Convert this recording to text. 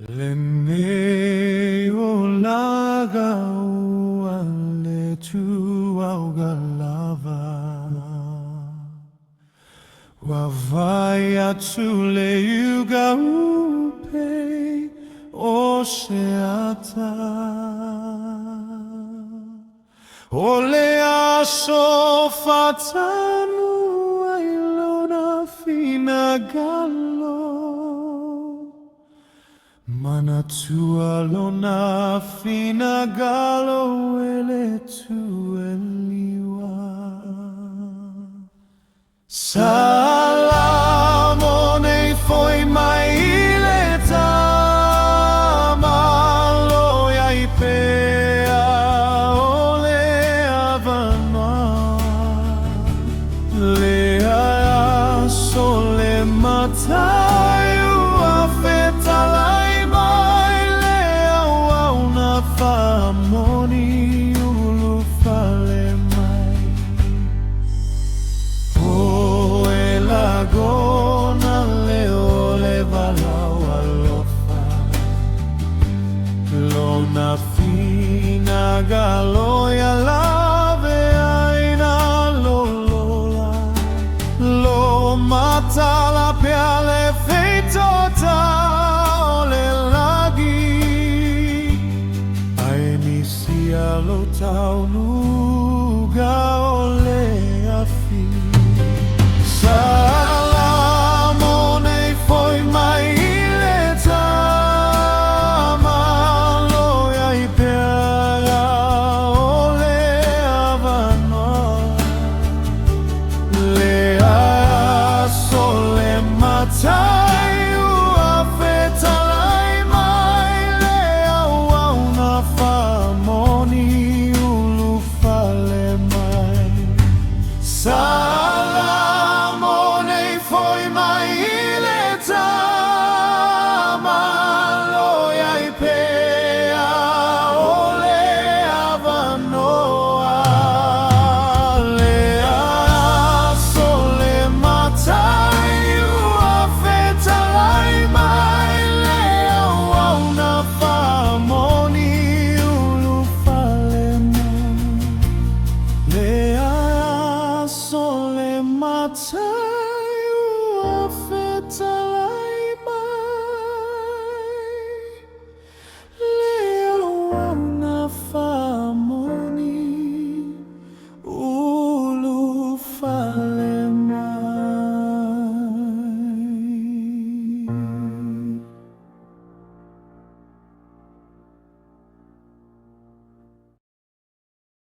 Le olaga le tu augalava Wavaya tule yuga upe oseata Ole aso fatanu ailona fina gallo Manatua lona fina gallo ele tu eliwa Salamone foi mai ileta Maloia ipea ole avanoa Lea sole mataio afetalai mai Lea wauna famoni ulu fale mai Gona leo le valau alofa Lona fina galo